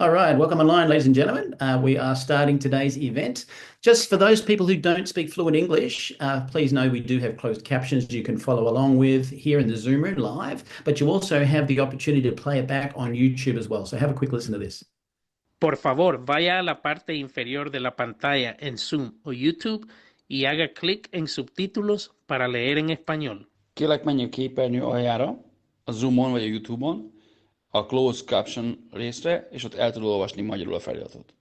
All right, welcome online, ladies and gentlemen. We are starting today's event. Just for those people who don't speak fluent English, please know we do have closed captions you can follow along with here in the Zoom room live, but you also have the opportunity to play it back on YouTube as well. So have a quick listen to this. Por favor, vaya a la parte inferior de la pantalla en Zoom o YouTube y haga clic en subtítulos para leer en español. Kérlek, menj a képernyő aljára, a Zoomon vagy a YouTube-on, a Closed Caption részre, és ott el tud olvasni magyarul a feliratot.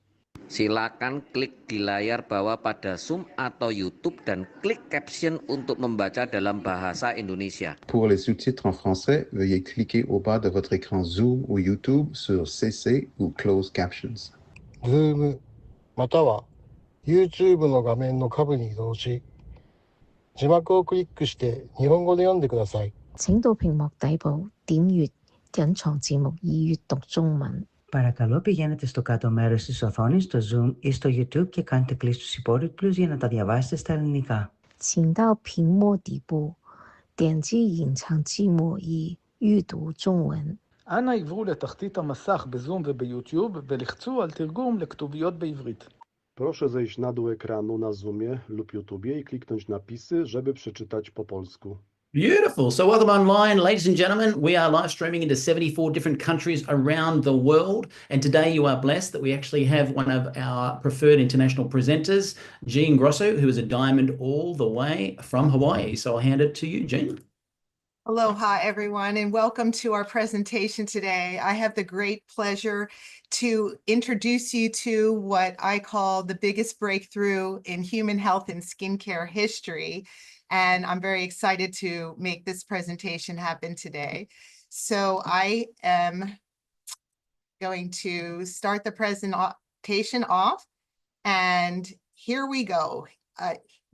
Silakan klik di layar bawah pada Zoom atau YouTube dan klik caption untuk membaca dalam bahasa Indonesia. Pour les sous-titres en français, veuillez cliquer au bas de votre écran Zoom ou YouTube sur CC ou Closed Captions. Zoom または YouTube の画面の下部に移動し、字幕をクリックして日本語で読んでください。請到屏幕底部點閱隱藏字幕以閱讀中文. Παρακαλώ πηγαίνετε στο κάτω μέρος της οθόνης, στο Zoom ή στο YouTube και κάντε κλικ στους υπότιτλους για να τα διαβάσετε στα ελληνικά. 請到屏幕底部點擊隱藏字幕以閱讀中文. אנא עברו לתחתית המסך בזום וביוטיוב ולחצו על תרגום לכתוביות בעברית. Proszę zejść na dół ekranu na Zoomie lub YouTubie i kliknąć napisy, żeby przeczytać po polsku. Beautiful. So welcome online, ladies and gentlemen. We are live streaming into 74 different countries around the world. And today you are blessed that we actually have one of our preferred international presenters, Jeanne Grosso, who is a diamond all the way from Hawaii. So I'll hand it to you, Jeanne. Aloha, everyone, and welcome to our presentation today. I have the great pleasure to introduce you to what I call the biggest breakthrough in human health and skincare history. And I'm very excited to make this presentation happen today. So I am going to start the presentation off. And here we go.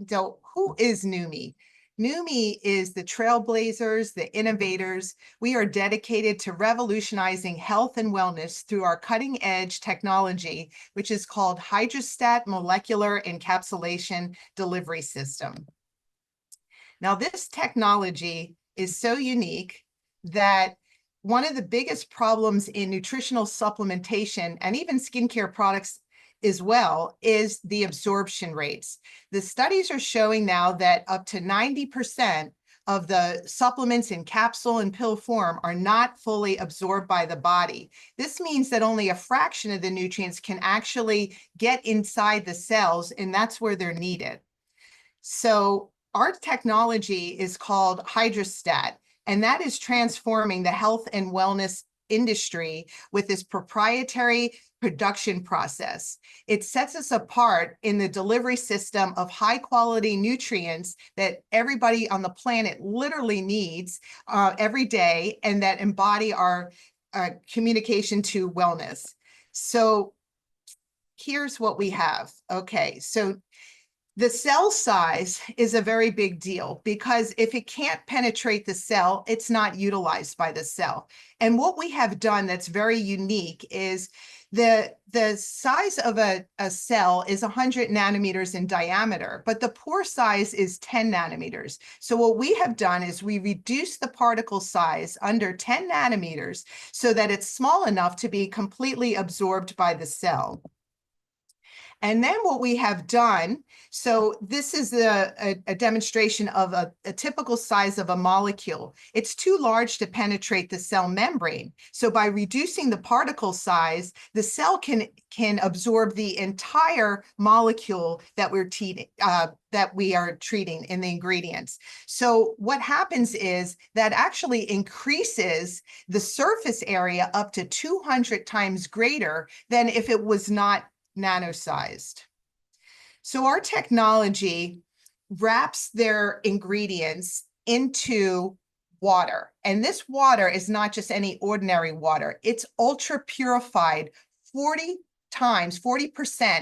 So who is Neumi? Neumi is the trailblazers, the innovators. We are dedicated to revolutionizing health and wellness through our cutting-edge technology, which is called hydrostat molecular encapsulation delivery system. Now, this technology is so unique that one of the biggest problems in nutritional supplementation and even skincare products as well is the absorption rates. The studies are showing now that up to 90% of the supplements in capsule and pill form are not fully absorbed by the body. This means that only a fraction of the nutrients can actually get inside the cells, and that's where they're needed. So our technology is called hydrostat, and that is transforming the health and wellness industry with this proprietary production process. It sets us apart in the delivery system of high quality nutrients that everybody on the planet literally needs every day, and that embody our communication to wellness. So here's what we have. Okay, so the cell size is a very big deal because if it can't penetrate the cell, it's not utilized by the cell. And what we have done that's very unique is the size of a cell is 100 nanometers in diameter, but the pore size is 10 nanometers. So what we have done is we reduce the particle size under 10 nanometers so that it's small enough to be completely absorbed by the cell. And then what we have done, so this is a demonstration of a typical size of a molecule. It's too large to penetrate the cell membrane. So by reducing the particle size, the cell can absorb the entire molecule that we are treating in the ingredients. So what happens is that actually increases the surface area up to 200 times greater than if it was not nano-sized. So our technology wraps their ingredients into water. And this water is not just any ordinary water. It's ultra purified 40%,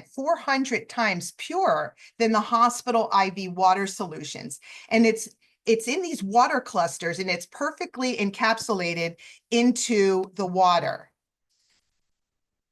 400 times purer than the hospital IV water solutions. And it's in these water clusters, and it's perfectly encapsulated into the water.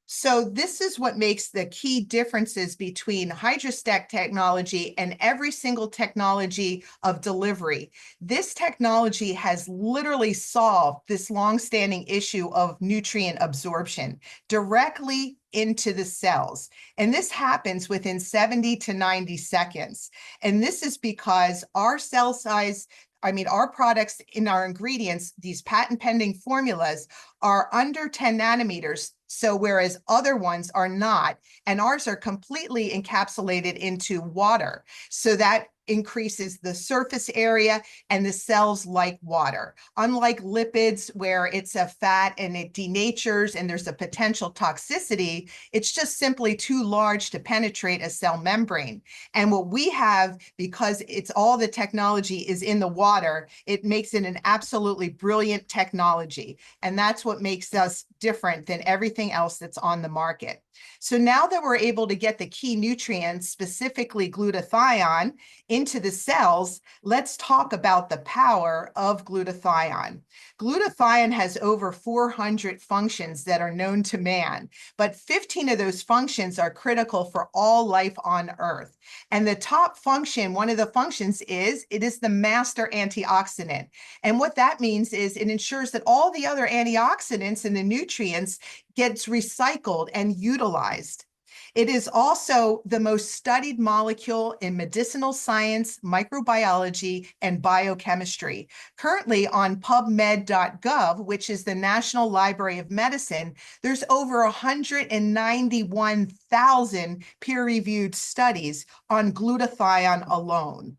So this is what makes the key differences between hydrostack technology and every single technology of delivery. This technology has literally solved this longstanding issue of nutrient absorption directly into the cells. And this happens within 70 to 90 seconds. And this is because our cell size, our products in our ingredients, these patent pending formulas, are under 10 nanometers. So whereas other ones are not, and ours are completely encapsulated into water. So that increases the surface area, and the cells like water. Unlike lipids, where it's a fat and it denatures and there's a potential toxicity, it's just simply too large to penetrate a cell membrane. And what we have, because it's all the technology is in the water, it makes it an absolutely brilliant technology. And that's what makes us different than everything else that's on the market. So now that we're able to get the key nutrients, specifically glutathione, into the cells, let's talk about the power of glutathione. Glutathione has over 400 functions that are known to man, but 15 of those functions are critical for all life on Earth. And the top function, one of the functions is, it is the master antioxidant. And what that means is it ensures that all the other antioxidants and the nutrients gets recycled and utilized. It is also the most studied molecule in medicinal science, microbiology, and biochemistry. Currently on PubMed.gov, which is the National Library of Medicine, there's over 191,000 peer-reviewed studies on glutathione alone.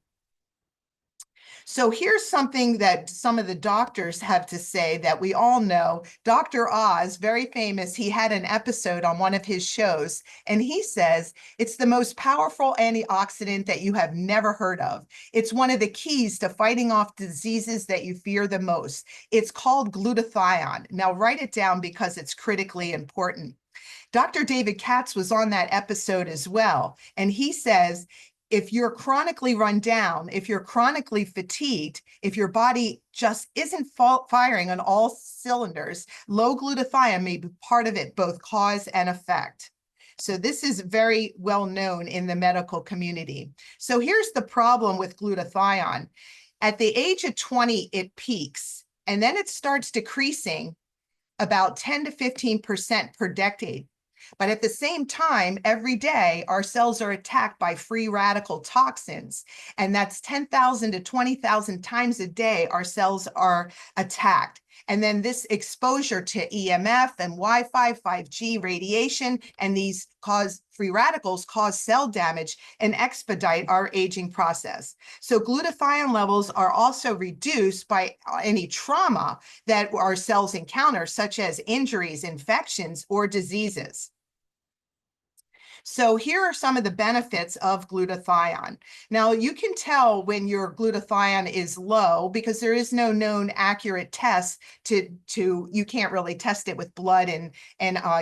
So here's something that some of the doctors have to say that we all know. Dr. Oz, very famous, he had an episode on one of his shows, and he says it's the most powerful antioxidant that you have never heard of. It's one of the keys to fighting off diseases that you fear the most. It's called glutathione. Now write it down because it's critically important. Dr. David Katz was on that episode as well, and he says, if you're chronically run down, if you're chronically fatigued, if your body just isn't firing on all cylinders, low glutathione may be part of it, both cause and effect. So this is very well known in the medical community. So here's the problem with glutathione. At the age of 20, it peaks, and then it starts decreasing about 10 to 15% per decade. But at the same time, every day, our cells are attacked by free radical toxins. And that's 10,000 to 20,000 times a day, our cells are attacked. And then this exposure to EMF and Wi-Fi, 5G radiation, and these free radicals cause cell damage and expedite our aging process. So glutathione levels are also reduced by any trauma that our cells encounter, such as injuries, infections, or diseases. So here are some of the benefits of glutathione. Now, you can tell when your glutathione is low because there is no known accurate test you can't really test it with blood and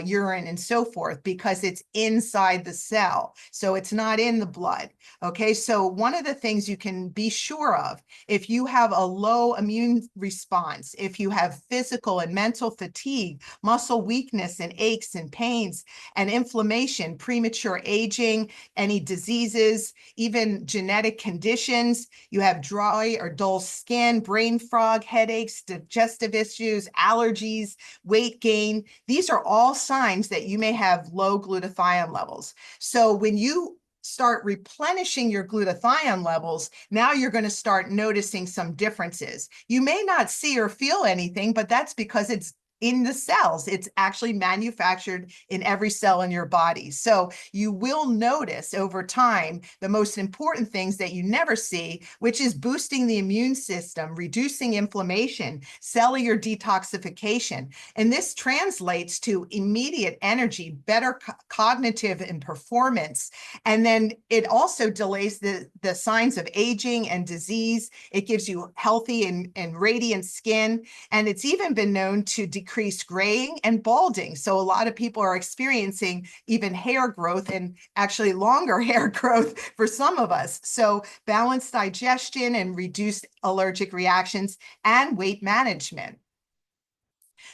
urine and so forth because it's inside the cell. So it's not in the blood. Okay, so one of the things you can be sure of, if you have a low immune response, if you have physical and mental fatigue, muscle weakness and aches and pains and inflammation, premature aging, any diseases, even genetic conditions, you have dry or dull skin, brain fog, headaches, digestive issues, allergies, weight gain, these are all signs that you may have low glutathione levels. So when you start replenishing your glutathione levels, now you're going to start noticing some differences. You may not see or feel anything, but that's because it's in the cells. It's actually manufactured in every cell in your body. So you will notice over time the most important things that you never see, which is boosting the immune system, reducing inflammation, cellular detoxification. And this translates to immediate energy, better cognitive and performance. And then it also delays the signs of aging and disease. It gives you healthy and radiant skin. And it's even been known to decrease graying and balding. So a lot of people are experiencing even hair growth and actually longer hair growth for some of us. So balanced digestion and reduced allergic reactions and weight management.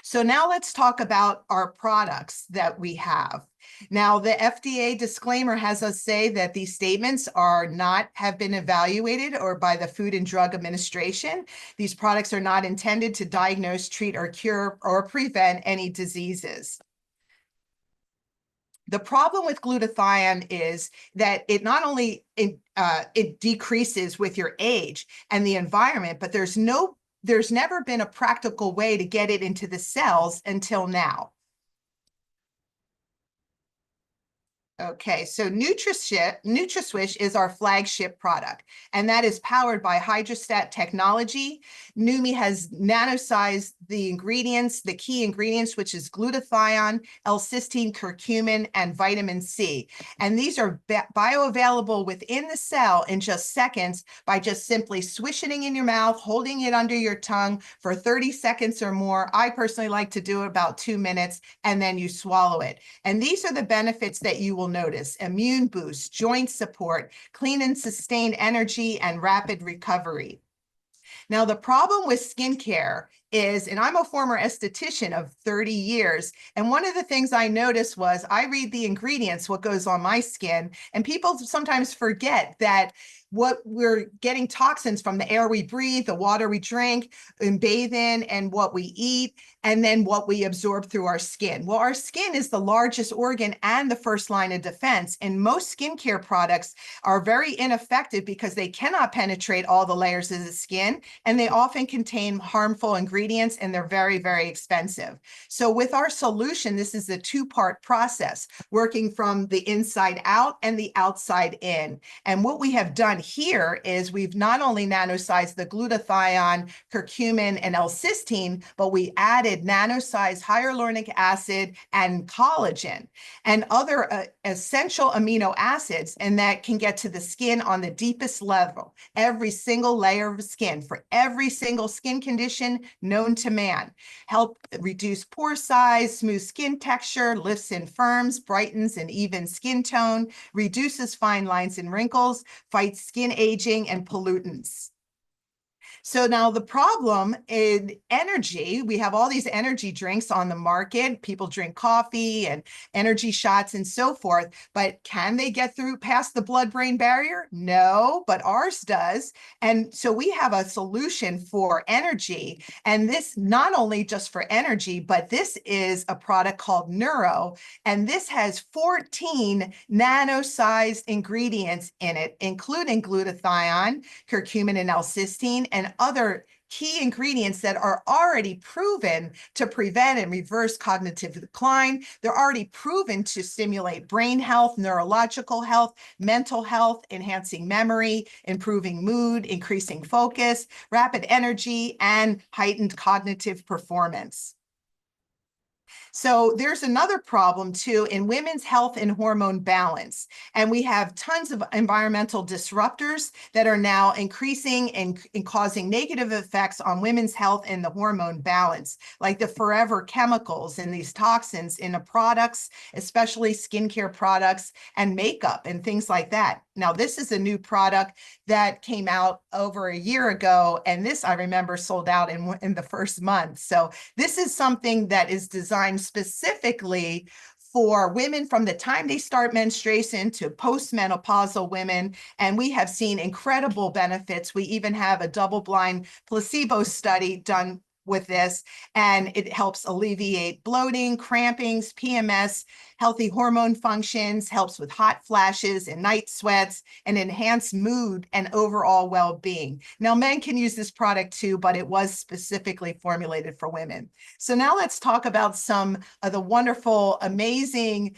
So now let's talk about our products that we have. Now, the FDA disclaimer has us say that these statements have been evaluated or by the Food and Drug Administration. These products are not intended to diagnose, treat, or cure or prevent any diseases. The problem with glutathione is that it not only it decreases with your age and the environment, but there's never been a practical way to get it into the cells until now. Okay, so NutraSwish is our flagship product, and that is powered by hydrostat technology. Neumi has nanosized the ingredients, the key ingredients, which is glutathione, L-cysteine, curcumin, and vitamin C. And these are bioavailable within the cell in just seconds by just simply swishing in your mouth, holding it under your tongue for 30 seconds or more. I personally like to do it about 2 minutes, and then you swallow it. And these are the benefits that you will notice: immune boost, joint support, clean and sustained energy, and rapid recovery. Now, the problem with skincare is, and I'm a former esthetician of 30 years, and one of the things I noticed was I read the ingredients, what goes on my skin, and people sometimes forget that what we're getting toxins from the air we breathe, the water we drink and bathe in, and what we eat, and then what we absorb through our skin. Well, our skin is the largest organ and the first line of defense, and most skincare products are very ineffective because they cannot penetrate all the layers of the skin, and they often contain harmful ingredients, and they're very, very expensive. So with our solution, this is a two-part process, working from the inside out and the outside in. And what we have done here is we've not only nanosized the glutathione, curcumin, and L-cysteine, but we added nanosized hyaluronic acid and collagen and other essential amino acids, and that can get to the skin on the deepest level, every single layer of skin for every single skin condition known to man. Help reduce pore size, smooth skin texture, lifts and firms, brightens and evens skin tone, reduces fine lines and wrinkles, fights skin aging and pollutants. So now the problem in energy, we have all these energy drinks on the market. People drink coffee and energy shots and so forth, but can they get through past the blood-brain barrier? No, but ours does. And so we have a solution for energy. And this not only just for energy, but this is a product called Neuro. And this has 14 nano-sized ingredients in it, including glutathione, curcumin, and L-cysteine, and other key ingredients that are already proven to prevent and reverse cognitive decline. They're already proven to stimulate brain health, neurological health, mental health, enhancing memory, improving mood, increasing focus, rapid energy, and heightened cognitive performance. So there's another problem too in women's health and hormone balance. And we have tons of environmental disruptors that are now increasing and causing negative effects on women's health and the hormone balance, like the forever chemicals and these toxins in the products, especially skincare products and makeup and things like that. Now, this is a new product that came out over a year ago, and this, I remember, sold out in the first month. So this is something that is designed specifically for women from the time they start menstruation to postmenopausal women, and we have seen incredible benefits. We even have a double-blind placebo study done with this, and it helps alleviate bloating, crampings, PMS, healthy hormone functions, helps with hot flashes and night sweats, and enhance mood and overall well-being. Now, men can use this product too, but it was specifically formulated for women. So now let's talk about some of the wonderful, amazing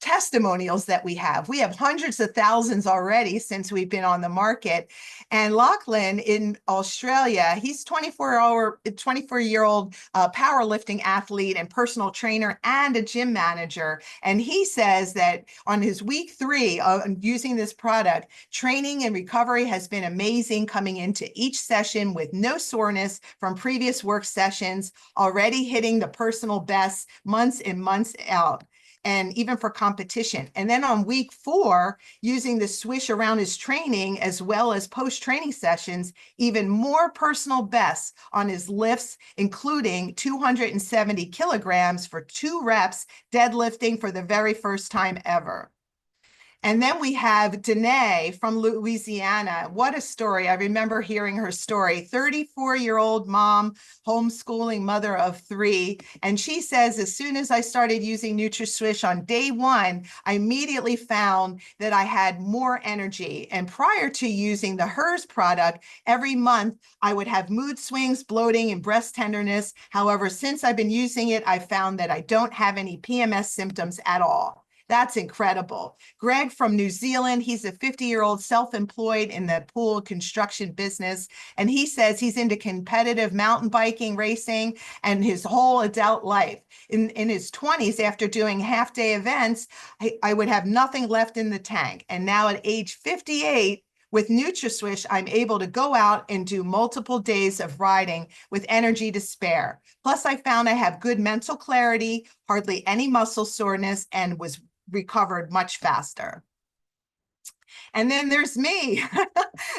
testimonials that we have. We have hundreds of thousands already since we've been on the market. And Lachlan in Australia, he's 24-year-old powerlifting athlete and personal trainer and a gym manager. And he says that on his week 3 of using this product, training and recovery has been amazing, coming into each session with no soreness from previous work sessions, already hitting the personal best months and months out. and even for competition. And then on week 4, using the swish around his training as well as post-training sessions, even more personal bests on his lifts, including 270 kilograms for 2 reps deadlifting for the very first time ever. And then we have Danae from Louisiana. What a story. I remember hearing her story. 34-year-old mom, homeschooling mother of 3. And she says, as soon as I started using NutraSwish on day 1, I immediately found that I had more energy. And prior to using the HERS product, every month I would have mood swings, bloating, and breast tenderness. However, since I've been using it, I found that I don't have any PMS symptoms at all. That's incredible. Greg from New Zealand, he's a 50-year-old self-employed in the pool construction business. And he says he's into competitive mountain biking, racing, and his whole adult life. In his 20s, after doing half-day events, I would have nothing left in the tank. And now at age 58, with NutraSwish, I'm able to go out and do multiple days of riding with energy to spare. Plus, I found I have good mental clarity, hardly any muscle soreness, and was recovered much faster. And then there's me.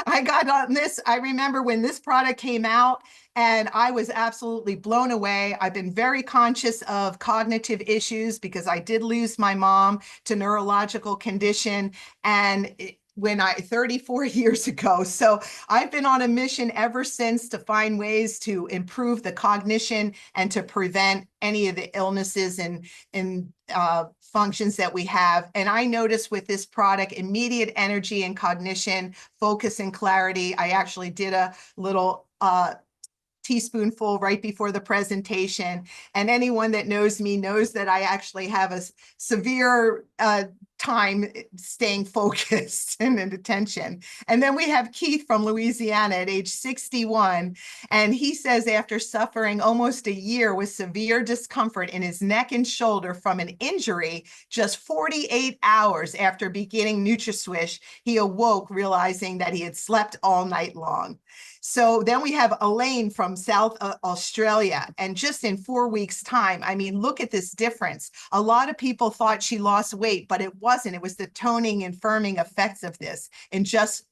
I got on this. I remember when this product came out and I was absolutely blown away. I've been very conscious of cognitive issues because I did lose my mom to neurological condition, and 34 years ago. So I've been on a mission ever since to find ways to improve the cognition and to prevent any of the illnesses and functions that we have. And I noticed with this product, immediate energy and cognition, focus and clarity. I actually did a little teaspoonful right before the presentation. And anyone that knows me knows that I actually have a severe time staying focused and in attention. And then we have Keith from Louisiana at age 61. And he says after suffering almost a year with severe discomfort in his neck and shoulder from an injury, just 48 hours after beginning NutraSwish, he awoke realizing that he had slept all night long. So then we have Elaine from South Australia, and just in 4 weeks' time, I mean, look at this difference. A lot of people thought she lost weight, but it wasn't. It was the toning and firming effects of this in just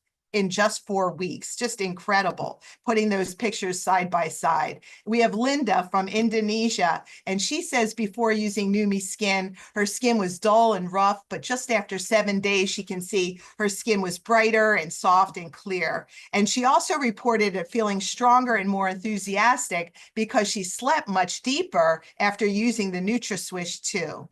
4 weeks. Just incredible, putting those pictures side by side. We have Linda from Indonesia, and she says before using Neumi Skin, her skin was dull and rough, but just after 7 days, she can see her skin was brighter and soft and clear. And she also reported it feeling stronger and more enthusiastic because she slept much deeper after using the NutraSwish too.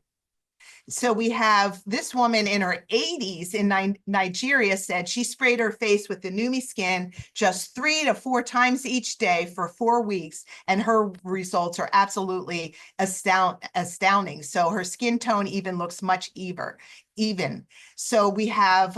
So we have this woman in her 80s in Nigeria said she sprayed her face with the Neumi Skin just 3 to 4 times each day for 4 weeks, and her results are absolutely astounding. So her skin tone even looks much even. So we have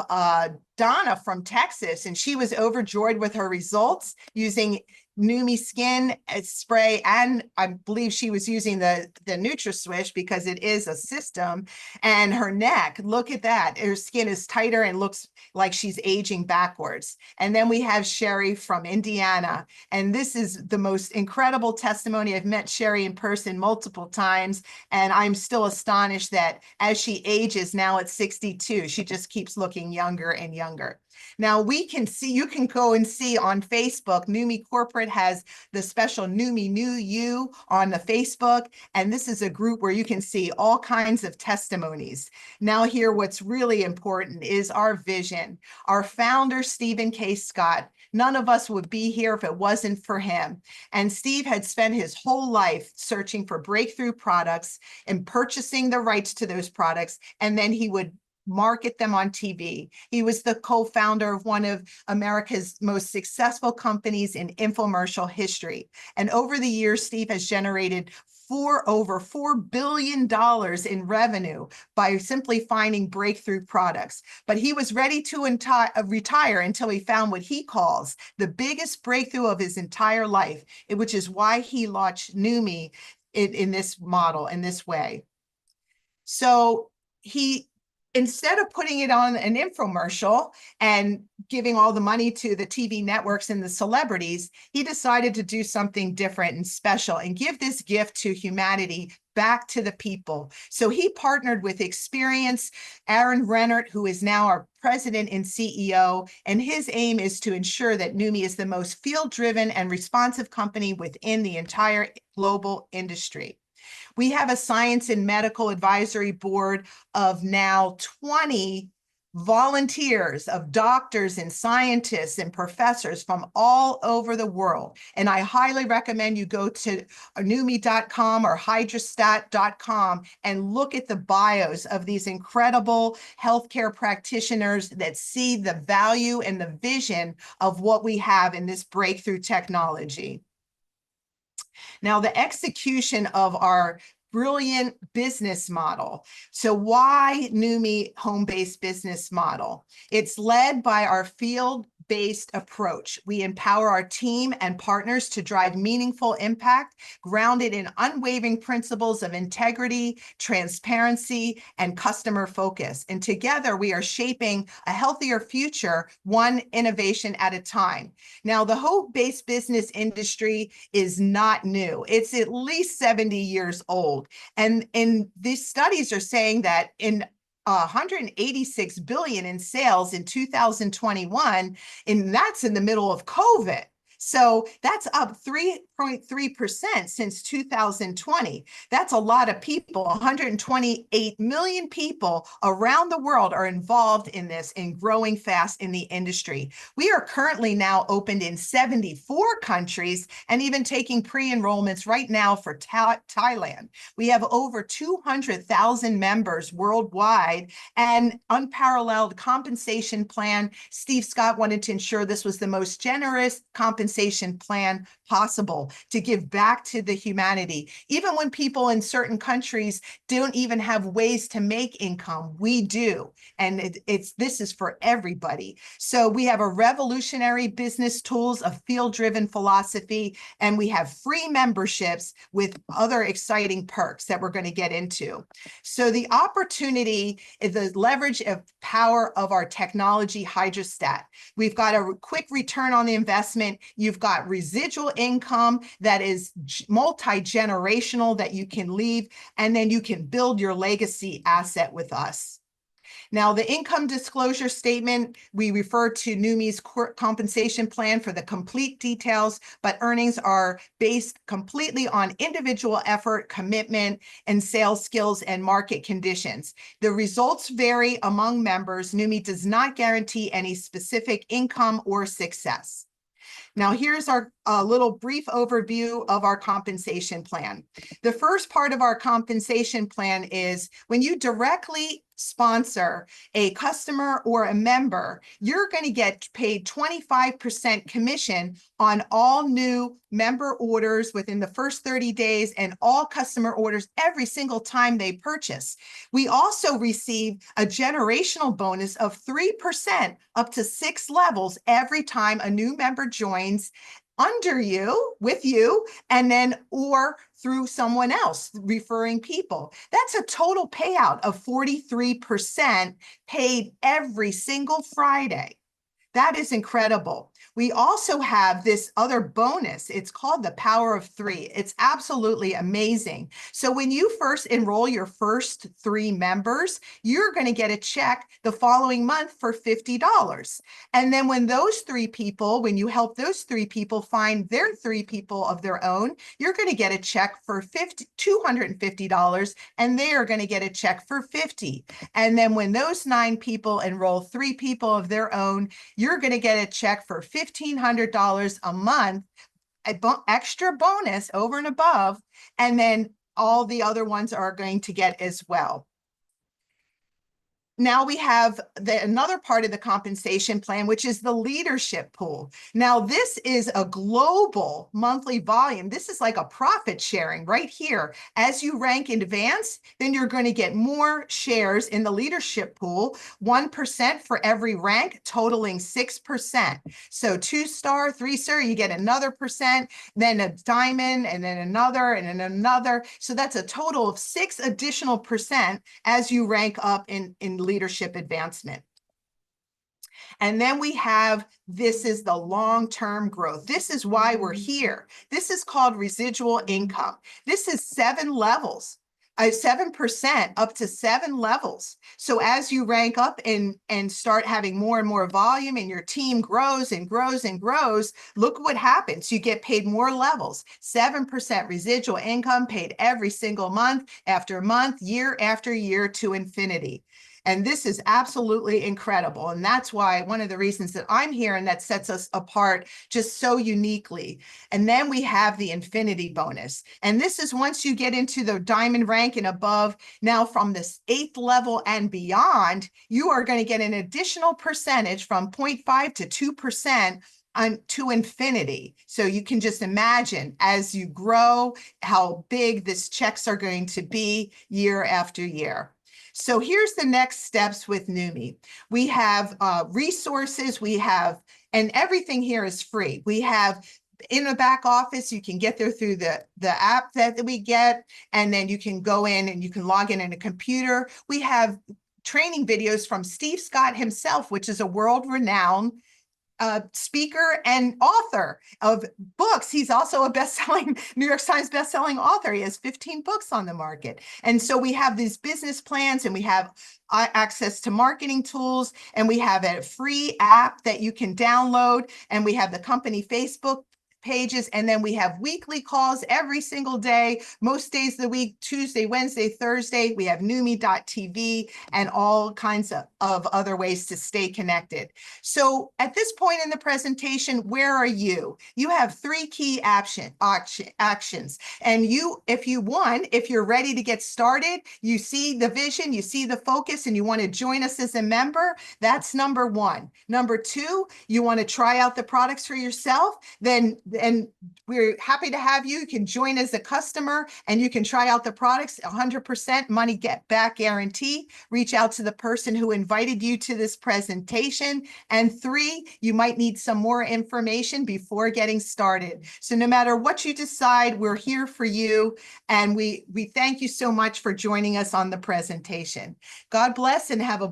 Donna from Texas, and she was overjoyed with her results using Neumi Skin spray, and I believe she was using the NutraSwish because it is a system. And her neck, look at that. Her skin is tighter and looks like she's aging backwards. And then we have Sherry from Indiana. And this is the most incredible testimony. I've met Sherry in person multiple times, and I'm still astonished that as she ages now at 62, she just keeps looking younger and younger. Now we can see, you can go and see on Facebook, Neumi Corporate has the special Neumi New You on the Facebook. And this is a group where you can see all kinds of testimonies. Now here, what's really important is our vision. Our founder, Stephen K. Scott, none of us would be here if it wasn't for him. And Steve had spent his whole life searching for breakthrough products and purchasing the rights to those products. And then he would market them on TV. He was the co-founder of one of America's most successful companies in infomercial history. And over the years, Steve has generated over $4 billion in revenue by simply finding breakthrough products. But he was ready to retire until he found what he calls the biggest breakthrough of his entire life, which is why he launched Neumi in this model, in this way. So instead of putting it on an infomercial and giving all the money to the TV networks and the celebrities, he decided to do something different and special and give this gift to humanity back to the people. So he partnered with experienced Aaron Rennert, who is now our president and CEO, and his aim is to ensure that Neumi is the most field-driven and responsive company within the entire global industry. We have a science and medical advisory board of now 20 volunteers, of doctors and scientists and professors from all over the world. And I highly recommend you go to neumi.com or hydrostat.com and look at the bios of these incredible healthcare practitioners that see the value and the vision of what we have in this breakthrough technology. Now, the execution of our brilliant business model. So why Neumi home-based business model? It's led by our field-based approach. We empower our team and partners to drive meaningful impact, grounded in unwavering principles of integrity, transparency, and customer focus. And together, we are shaping a healthier future, one innovation at a time. Now, the home-based business industry is not new. It's at least 70 years old. And these studies are saying that in 186 billion in sales in 2021, and that's in the middle of COVID. So that's up 3.3% since 2020. That's a lot of people. 128 million people around the world are involved in this and growing fast in the industry. We are currently now opened in 74 countries and even taking pre-enrollments right now for Thailand. We have over 200,000 members worldwide and unparalleled compensation plan. Steve Scott wanted to ensure this was the most generous compensation plan possible to give back to the humanity. Even when people in certain countries don't even have ways to make income, we do. And this is for everybody. So we have a revolutionary business tools, a field-driven philosophy, and we have free memberships with other exciting perks that we're going to get into. So the opportunity is the leverage of power of our technology, Hydrostat. We've got a quick return on the investment. You've got residual income that is multi-generational that you can leave, and then you can build your legacy asset with us. Now, the income disclosure statement, we refer to Neumi's compensation plan for the complete details, but earnings are based completely on individual effort, commitment, and sales skills and market conditions. The results vary among members. Neumi does not guarantee any specific income or success. Now, here's our little brief overview of our compensation plan. The first part of our compensation plan is when you directly sponsor a customer or a member, you're going to get paid 25% commission on all new member orders within the first 30 days and all customer orders every single time they purchase. We also receive a generational bonus of 3% up to 6 levels every time a new member joins under you, with you, and then or through someone else, referring people. That's a total payout of 43% paid every single Friday. That is incredible. We also have this other bonus. It's called the Power of 3. It's absolutely amazing. So when you first enroll your first 3 members, you're going to get a check the following month for $50. And then when those 3 people, when you help those 3 people find their 3 people of their own, you're going to get a check for $250, and they are going to get a check for $50. And then when those 9 people enroll 3 people of their own, you're going to get a check for $1,500 a month, extra bonus over and above, and then all the other ones are going to get as well. Now we have another part of the compensation plan, which is the leadership pool. Now this is a global monthly volume. This is like a profit sharing right here. As you rank in advance, then you're going to get more shares in the leadership pool, 1% for every rank, totaling 6%. So 2-star, 3-star, you get another percent, then a diamond, and then another, and then another. So that's a total of 6 additional percent as you rank up in leadership advancement. And then we have, this is the long-term growth. This is why we're here. This is called residual income. This is 7 levels 7% up to 7 levels. So as you rank up and start having more and more volume and your team grows and grows and grows, look what happens. You get paid more levels, 7% residual income paid every single month after month, year after year to infinity. And this is absolutely incredible. And that's why one of the reasons that I'm here and that sets us apart just so uniquely. And then we have the infinity bonus. And this is once you get into the diamond rank and above, now from this 8th level and beyond, you are going to get an additional percentage from 0.5 to 2% to infinity. So you can just imagine as you grow how big these checks are going to be year after year. So here's the next steps with Neumi. We have resources, and everything here is free. We have in the back office, you can get there through the app that we get, and then you can go in and you can log in a computer. We have training videos from Steve Scott himself, which is a world-renowned speaker and author of books. He's also a best-selling New York Times best-selling author. He has 15 books on the market. And so we have these business plans, and we have access to marketing tools, and we have a free app that you can download, and we have the company Facebook pages, and then we have weekly calls every single day, most days of the week, Tuesday, Wednesday, Thursday. We have Neumi.tv and all kinds of other ways to stay connected. So at this point in the presentation, where are you? You have 3 key actions. And if you're ready to get started, you see the vision, you see the focus, and you want to join us as a member, that's number 1. Number 2, you want to try out the products for yourself, and we're happy to have you. You can join as a customer and you can try out the products, 100% money get back guarantee. Reach out to the person who invited you to this presentation. And 3, you might need some more information before getting started. So no matter what you decide, we're here for you. And we thank you so much for joining us on the presentation. God bless and have a